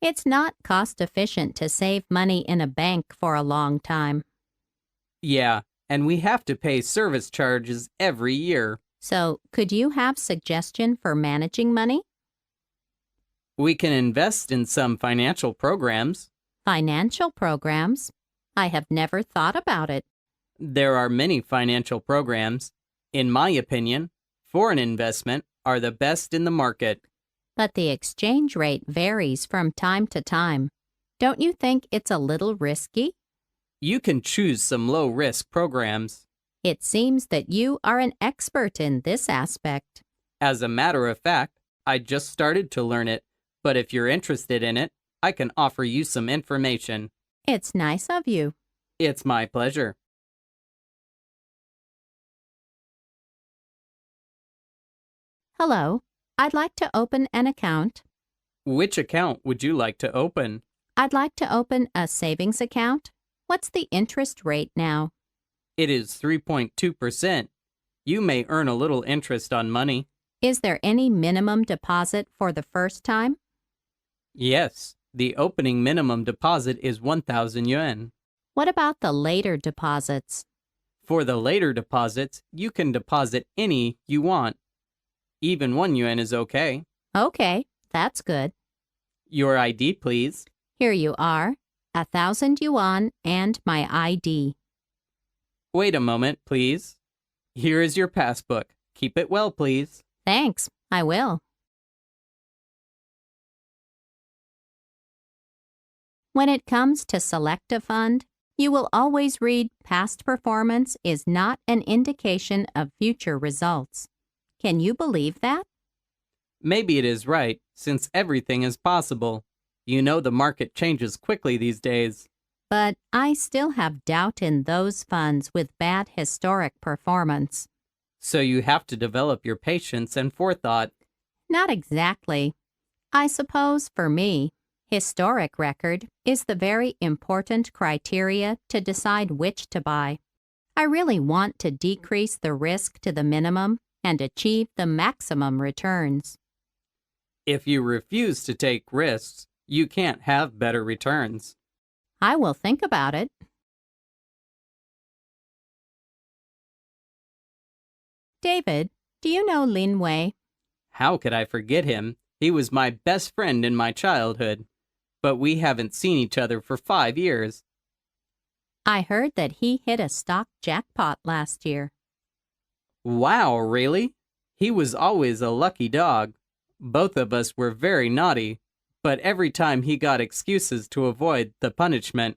It's not cost-efficient to save money in a bank for a long time. Yeah, and we have to pay service charges every year. So, could you have suggestion for managing money? We can invest in some financial programs. Financial programs? I have never thought about it. There are many financial programs. In my opinion, foreign investment are the best in the market. But the exchange rate varies from time to time. Don't you think it's a little risky? You can choose some low-risk programs. It seems that you are an expert in this aspect. As a matter of fact, I just started to learn it, but if you're interested in it, I can offer you some information. It's nice of you. It's my pleasure. Hello, I'd like to open an account. Which account would you like to open? I'd like to open a savings account. What's the interest rate now? It is 3.2%. You may earn a little interest on money. Is there any minimum deposit for the first time? Yes, the opening minimum deposit is 1,000 yuan. What about the later deposits? For the later deposits, you can deposit any you want. Even 1 yuan is okay. Okay, that's good. Your ID, please. Here you are, 1,000 yuan and my ID. Wait a moment, please. Here is your passbook. Keep it well, please. Thanks, I will. When it comes to select a fund, you will always read past performance is not an indication of future results. Can you believe that? Maybe it is right, since everything is possible. You know the market changes quickly these days. But I still have doubt in those funds with bad historic performance. So you have to develop your patience and forethought. Not exactly. I suppose for me, historic record is the very important criteria to decide which to buy. I really want to decrease the risk to the minimum and achieve the maximum returns. If you refuse to take risks, you can't have better returns. I will think about it. David, do you know Lin Wei? How could I forget him? He was my best friend in my childhood. But we haven't seen each other for 5 years. I heard that he hit a stock jackpot last year. Wow, really? He was always a lucky dog. Both of us were very naughty, but every time he got excuses to avoid the punishment.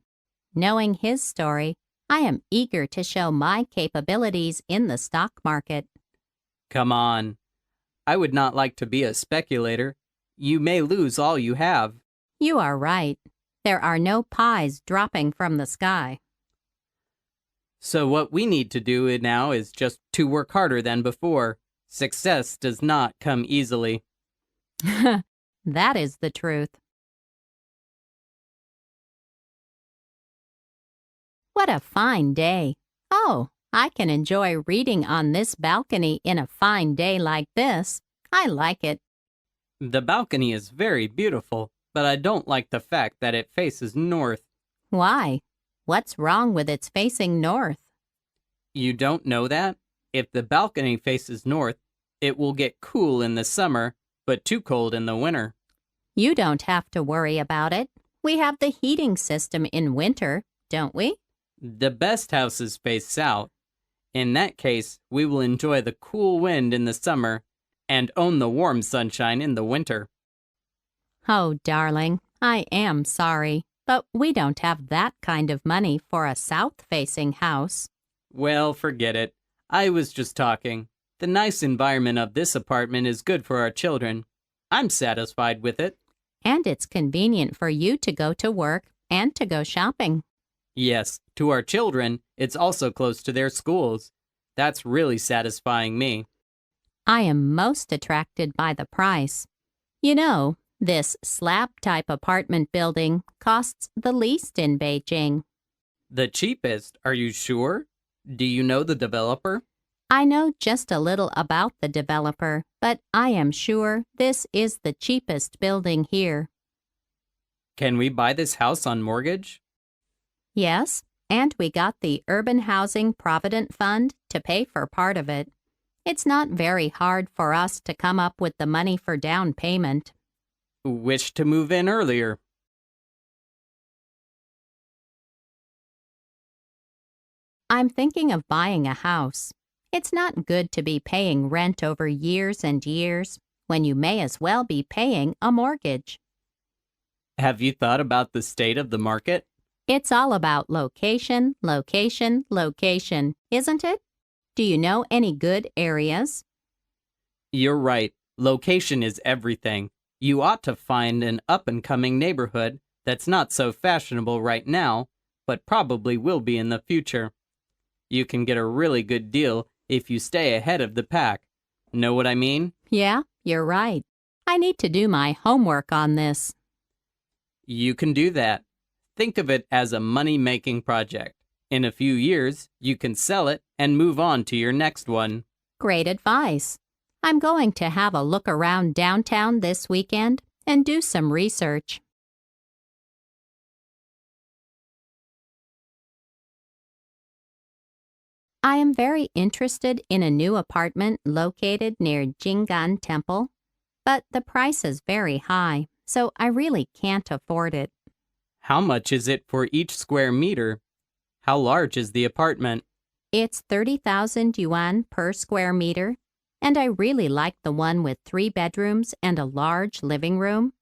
Knowing his story, I am eager to show my capabilities in the stock market. Come on. I would not like to be a speculator. You may lose all you have. You are right. There are no pies dropping from the sky. So what we need to do now is just to work harder than before. Success does not come easily. That is the truth. What a fine day. Oh, I can enjoy reading on this balcony in a fine day like this. I like it. The balcony is very beautiful, but I don't like the fact that it faces north. Why? What's wrong with its facing north? You don't know that? If the balcony faces north, it will get cool in the summer, but too cold in the winter. You don't have to worry about it. We have the heating system in winter, don't we? The best houses face south. In that case, we will enjoy the cool wind in the summer and own the warm sunshine in the winter. Oh, darling, I am sorry, but we don't have that kind of money for a south-facing house. Well, forget it. I was just talking. The nice environment of this apartment is good for our children. I'm satisfied with it. And it's convenient for you to go to work and to go shopping. Yes, to our children, it's also close to their schools. That's really satisfying me. I am most attracted by the price. You know, this slab-type apartment building costs the least in Beijing. The cheapest, are you sure? Do you know the developer? I know just a little about the developer, but I am sure this is the cheapest building here. Can we buy this house on mortgage? Yes, and we got the Urban Housing Provident Fund to pay for part of it. It's not very hard for us to come up with the money for down payment. Wish to move in earlier. I'm thinking of buying a house. It's not good to be paying rent over years and years when you may as well be paying a mortgage. Have you thought about the state of the market? It's all about location, location, location, isn't it? Do you know any good areas? You're right. Location is everything. You ought to find an up-and-coming neighborhood that's not so fashionable right now, but probably will be in the future. You can get a really good deal if you stay ahead of the pack. Know what I mean? Yeah, you're right. I need to do my homework on this. You can do that. Think of it as a money-making project. In a few years, you can sell it and move on to your next one. Great advice. I'm going to have a look around downtown this weekend and do some research. I am very interested in a new apartment located near Jingan Temple, but the price is very high, so I really can't afford it. How much is it for each square meter? How large is the apartment? It's 30,000 yuan per square meter, and I really like the one with 3 bedrooms and a large living room.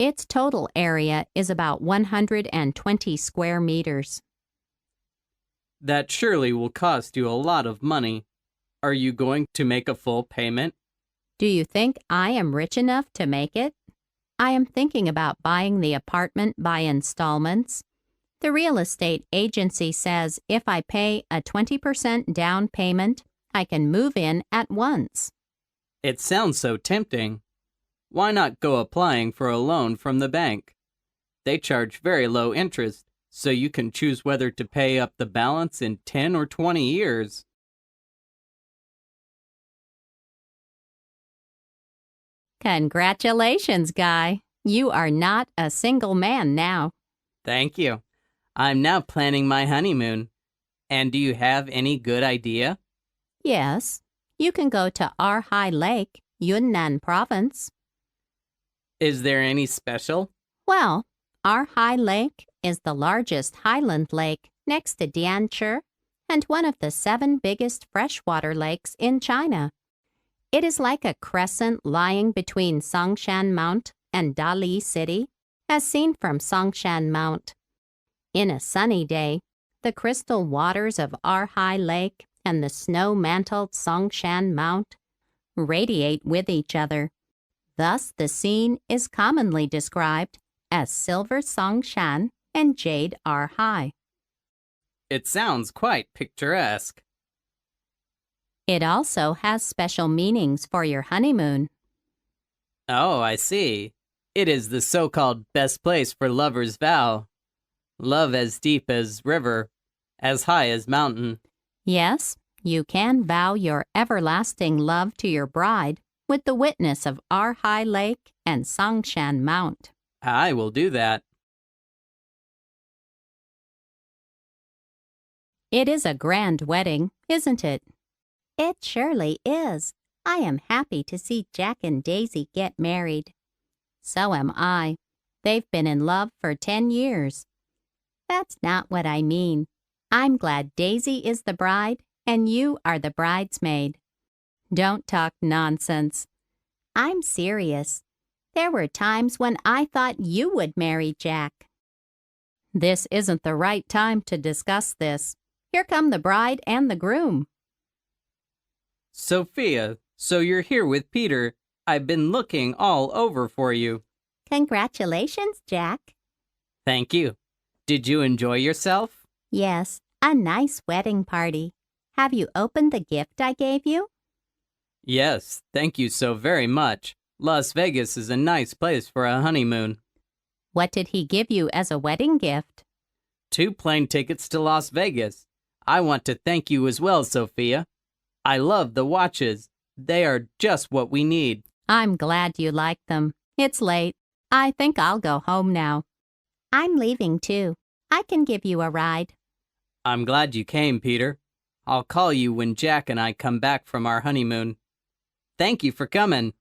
Its total area is about 120 square meters. That surely will cost you a lot of money. Are you going to make a full payment? Do you think I am rich enough to make it? I am thinking about buying the apartment by installments. The real estate agency says if I pay a 20% down payment, I can move in at once. It sounds so tempting. Why not go applying for a loan from the bank? They charge very low interest, so you can choose whether to pay up the balance in 10 or 20 years. Congratulations, Guy. You are not a single man now. Thank you. I'm now planning my honeymoon. And do you have any good idea? Yes, you can go to Arhai Lake, Yunnan Province. Is there any special? Well, Arhai Lake is the largest highland lake next to Dianchi and one of the 7 biggest freshwater lakes in China. It is like a crescent lying between Songshan Mount and Dali City, as seen from Songshan Mount. In a sunny day, the crystal waters of Arhai Lake and the snow-mantled Songshan Mount radiate with each other. Thus, the scene is commonly described as Silver Songshan and Jade Arhai. It sounds quite picturesque. It also has special meanings for your honeymoon. Oh, I see. It is the so-called best place for lovers' vow. Love as deep as river, as high as mountain. Yes, you can vow your everlasting love to your bride with the witness of Arhai Lake and Songshan Mount. I will do that. It is a grand wedding, isn't it? It surely is. I am happy to see Jack and Daisy get married. So am I. They've been in love for 10 years. That's not what I mean. I'm glad Daisy is the bride and you are the bridesmaid. Don't talk nonsense. I'm serious. There were times when I thought you would marry Jack. This isn't the right time to discuss this. Here come the bride and the groom. Sophia, so you're here with Peter. I've been looking all over for you. Congratulations, Jack. Thank you. Did you enjoy yourself? Yes, a nice wedding party. Have you opened the gift I gave you? Yes, thank you so very much. Las Vegas is a nice place for a honeymoon. What did he give you as a wedding gift? 2 plane tickets to Las Vegas. I want to thank you as well, Sophia. I love the watches. They are just what we need. I'm glad you like them. It's late. I think I'll go home now. I'm leaving too. I can give you a ride. I'm glad you came, Peter. I'll call you when Jack and I come back from our honeymoon. Thank you for coming.